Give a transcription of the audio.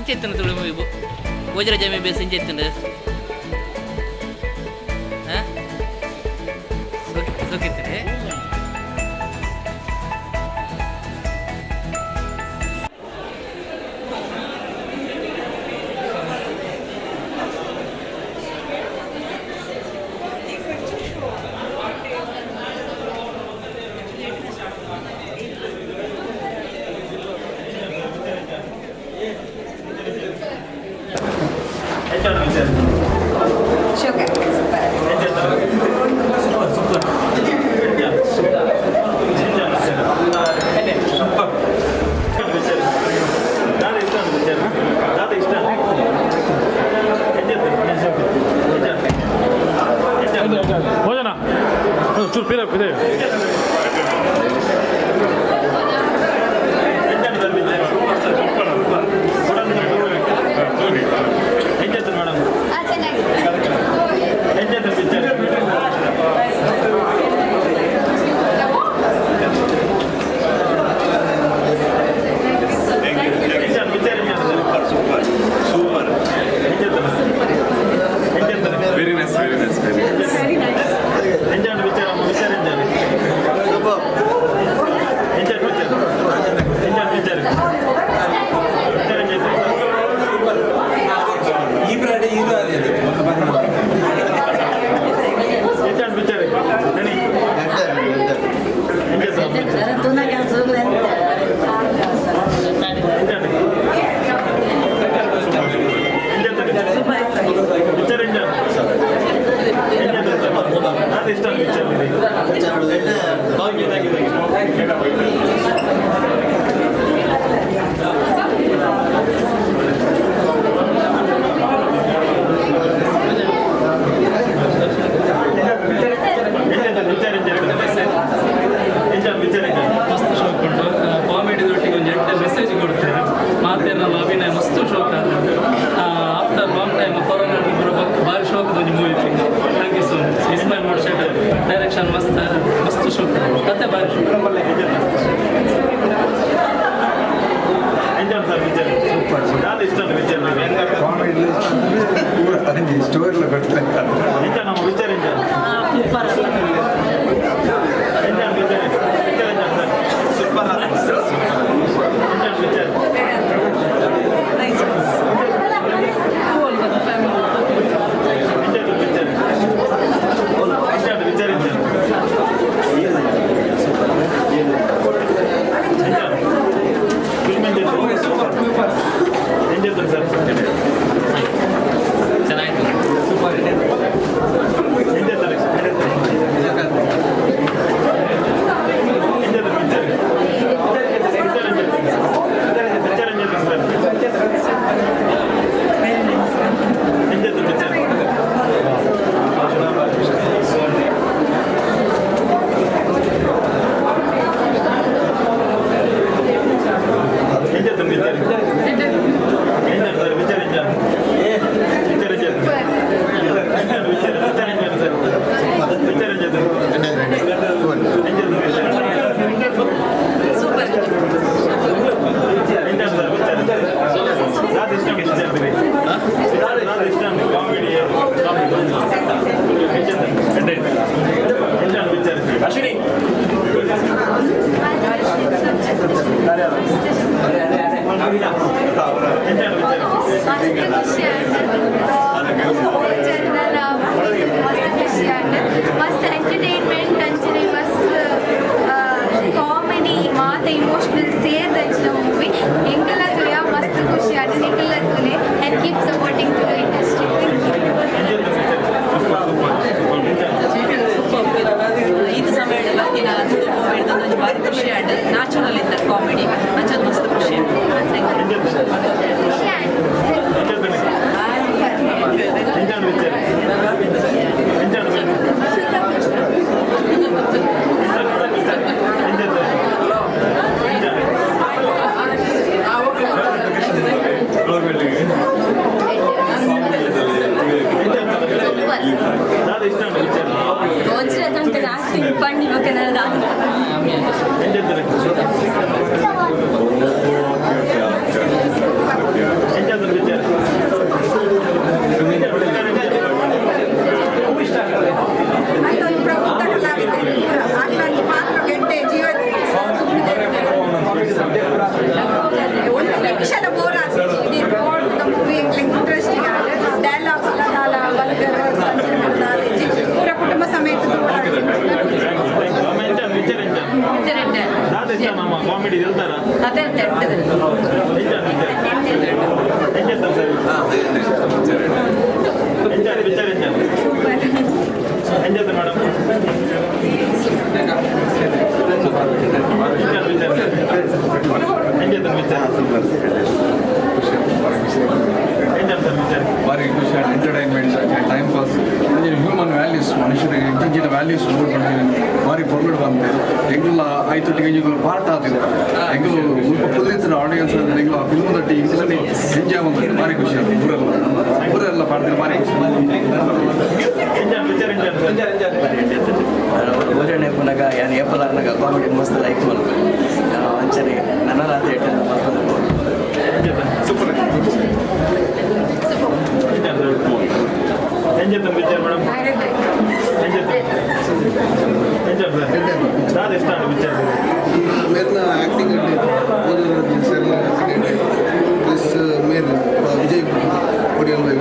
Encetun dulu ibu. Wajar aja mebes encetun deh. Hah? Sakit deh. ಭೋಜನ ಚೂರು ಪೀರ ಇದೆ Very nice, very nice, very nice. Direction must show. That's a bad show. ಮಾಡಿದ ಒಂದು ಭಾರಿ ಖುಷಿ ಆಯ್ತು. ನ್ಯಾಚುರಲ್ ಇದ್ದ ಕಾಮಿಡಿ ಅಂಚದು ಮಸ್ತ್ ಖುಷಿ పండి ఒక నెల దాకా ಕುಟುಂಬ ಸಮೇತ ಕಾಮಿಡಿ ಹೇಳ್ತಾರ ಅದೇ ಎಂಜಾಯ್ ಮೇಡಮ್ ಭಾರಿ ಖುಷಿ entertainment time pass human values ಮನುಷ್ಯರಿಗೆ ಇಂಚಿನ ವ್ಯಾಲ್ಯೂಸ್ ಭಾರಿ ಪೊರ್ಗಡು ಬಂತೆ ಎಂಗ್ಲ ಆಯ್ತೊಟ್ಟಿಗೆ ಎಂಜುಗಳು ಪಾರ್ಟ್ ಆತಿಲ್ಲ ಎಂಗ್ಲು ಮುಲ್ಪ ಕುದಿರ್ತಾರೆ ಆಡಿಯನ್ಸ್ ಅಂದರೆ ಎಂಗ್ಲು ಆ ಫಿಲ್ಮ್ ತಟ್ಟಿ ಇಂಗ್ಲಲ್ಲಿ ಎಂಜಾಯ್ ಬಂದ್ರೆ ಭಾರಿ ಖುಷಿ ಆಗುತ್ತೆ ಊರೆಲ್ಲ ಪಾಡ್ತಾರೆ ಭಾರಿ ಖುಷಿ ಓಜನೆ ಪುನಗ ಯಾನ್ ಏಪಲಾರ್ನಾಗ ಕಾಮಿಡಿ ಮಸ್ತ್ ಲೈಕ್ ಮಾಡ್ಬೇಕು ಅಂಚನೆ ನನ್ನ ರಾತ್ರಿ ಎಟ್ಟನ್ನು ಮಾಡ್ಕೊಂಡು super enjoy picture madam enjoy ಇಷ್ಟ ಪಿಕ್ಚರ್ मेरा एक्टिंग प्लस मेरे विजय पडियल भाई